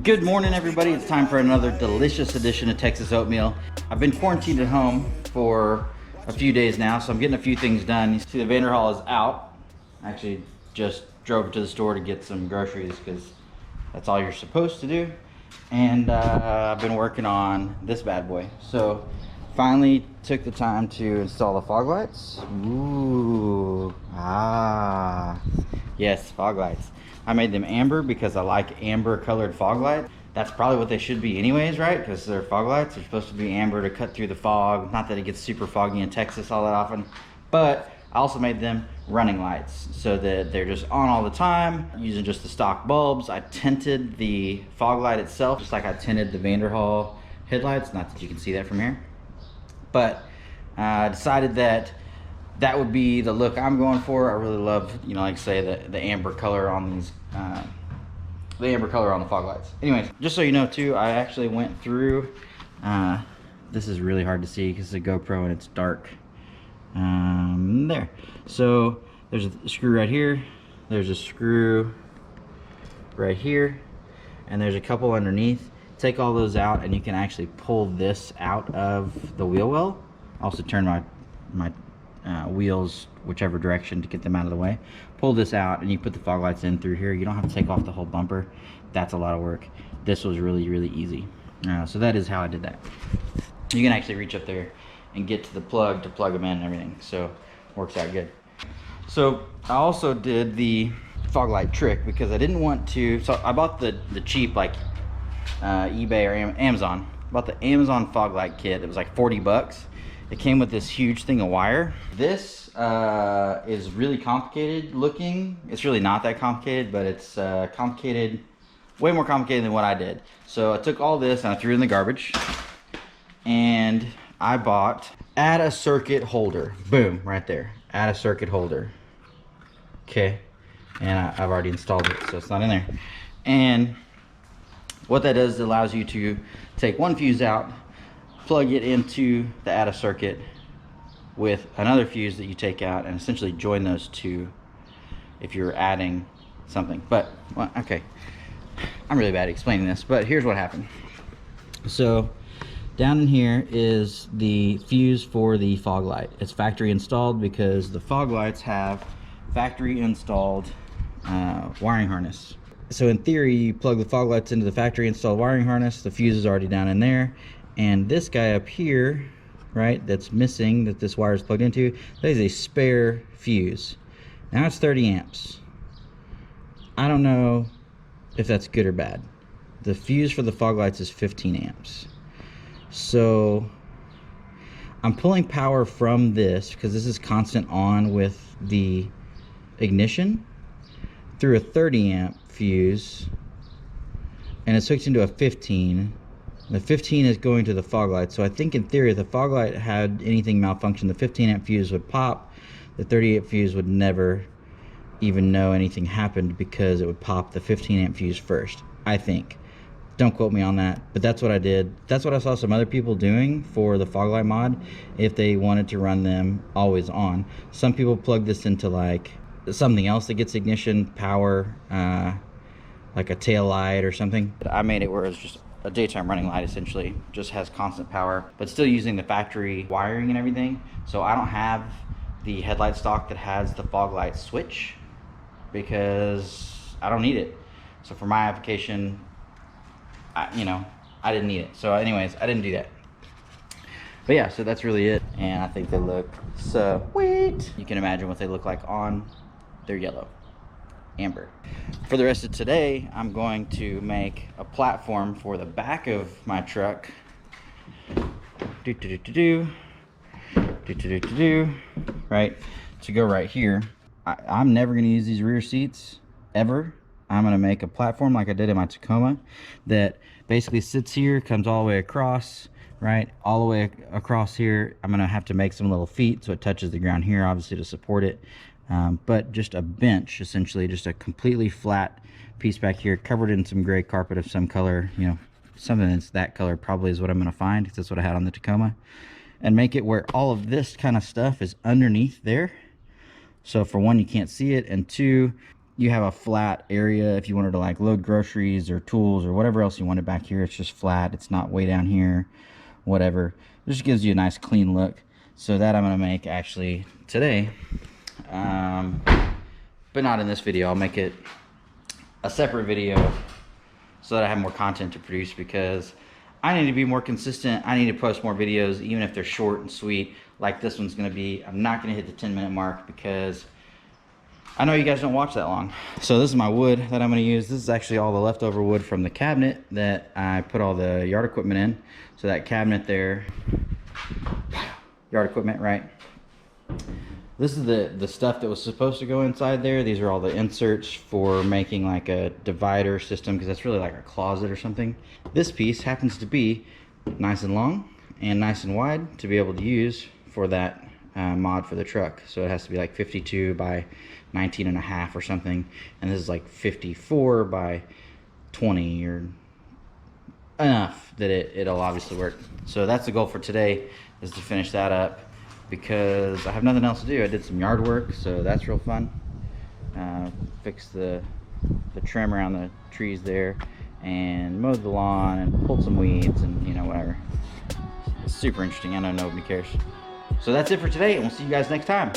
Good morning, everybody. It's time for another delicious edition of Texas Oatmeal. I've been quarantined at home for a few days now, so I'm getting a few things done. You see the Vanderhall is out. I actually just drove to the store to get some groceries because that's all you're supposed to do. And I've been working on this bad boy. So finally took the time to install the fog lights. Ooh, yes, fog lights. I made them amber because I like amber colored fog lights. That's probably what they should be anyways, right? Because they're fog lights. They're supposed to be amber to cut through the fog. Not that it gets super foggy in Texas all that often, but I also made them running lights so that they're just on all the time, using just the stock bulbs. I tinted the fog light itself just like I tinted the Vanderhall headlights. Not that you can see that from here, but I decided that that would be the look I'm going for. I really love, you know, like say the amber color on these, the amber color on the fog lights. Anyways, just so you know too, I actually went through, this is really hard to see because it's a GoPro and it's dark. There. So there's a screw right here. There's a screw right here. And there's a couple underneath. Take all those out and you can actually pull this out of the wheel well. Also turn my wheels whichever direction to get them out of the way. Pull this out and you put the fog lights in through here. You don't have to take off the whole bumper. That's a lot of work. This was really easy. So that is how I did that. You can actually reach up there and get to the plug to plug them in and everything, so works out good. So I also did the fog light trick because I didn't want to, so I bought the cheap like eBay or Amazon. I bought the Amazon fog light kit. It was like 40 bucks. It came with this huge thing of wire. This is really complicated looking. It's really not that complicated, but it's complicated, way more complicated than what I did. So I took all this and I threw it in the garbage, and I bought add a circuit holder. Boom, right there. Add a circuit holder. Okay, and I've already installed it, so it's not in there. And what that does, it allows you to take one fuse out, plug it into the add a circuit with another fuse that you take out, and essentially join those two if you're adding something. But, well, okay, I'm really bad at explaining this, but here's what happened. So down in here is the fuse for the fog light. It's factory installed because the fog lights have factory installed wiring harness. So in theory, you plug the fog lights into the factory installed wiring harness, the fuse is already down in there, and this guy up here, right, that's missing, that this wire is plugged into, that is a spare fuse. Now it's 30 amps. I don't know if that's good or bad. The fuse for the fog lights is 15 amps. So I'm pulling power from this because this is constant on with the ignition through a 30 amp fuse, and it's hooked into a 15. The 15 is going to the fog light. So I think in theory if the fog light had anything malfunction, the 15 amp fuse would pop. The 30 amp fuse would never even know anything happened because it would pop the 15 amp fuse first, I think. Don't quote me on that, but that's what I did. That's what I saw some other people doing for the fog light mod if they wanted to run them always on. Some people plug this into like something else that gets ignition power, like a tail light or something. I made it where it's just a daytime running light, essentially just has constant power, but still using the factory wiring and everything. So I don't have the headlight stock that has the fog light switch because I don't need it. So for my application, I didn't need it. So anyways, I didn't do that. But yeah, so that's really it. And I think they look sweet. You can imagine what they look like on. They're yellow, amber. For the rest of today, I'm going to make a platform for the back of my truck. Right, to go right here. I'm never gonna use these rear seats, ever. I'm gonna make a platform like I did in my Tacoma that basically sits here, comes all the way across, right? All the way across here. I'm gonna have to make some little feet so it touches the ground here, obviously, to support it. But just a bench, essentially, just a completely flat piece back here, covered in some gray carpet of some color, you know, something that's that color probably is what I'm gonna find, because that's what I had on the Tacoma. And make it where all of this kind of stuff is underneath there. So for one, you can't see it, and two, you have a flat area if you wanted to like load groceries or tools or whatever else you wanted back here. It's just flat. It's not way down here, whatever. It just gives you a nice clean look. So that I'm gonna make actually today, but not in this video. I'll make it a separate video so that I have more content to produce, because I need to be more consistent. I need to post more videos, even if they're short and sweet like this one's gonna be. I'm not gonna hit the 10-minute mark because I know you guys don't watch that long. So this is my wood that I'm gonna use. This is actually all the leftover wood from the cabinet that I put all the yard equipment in. So that cabinet there, yard equipment, right? This is the stuff that was supposed to go inside there. These are all the inserts for making like a divider system, because that's really like a closet or something. This piece happens to be nice and long and nice and wide to be able to use for that mod for the truck. So it has to be like 52 by 19 and a half or something, and this is like 54 by 20 or enough that it'll obviously work. So that's the goal for today, is to finish that up, because I have nothing else to do. I did some yard work, so that's real fun. Fixed the trim around the trees there, and mowed the lawn and pulled some weeds and, you know, whatever. It's super interesting. I know nobody cares. So that's it for today, and we'll see you guys next time.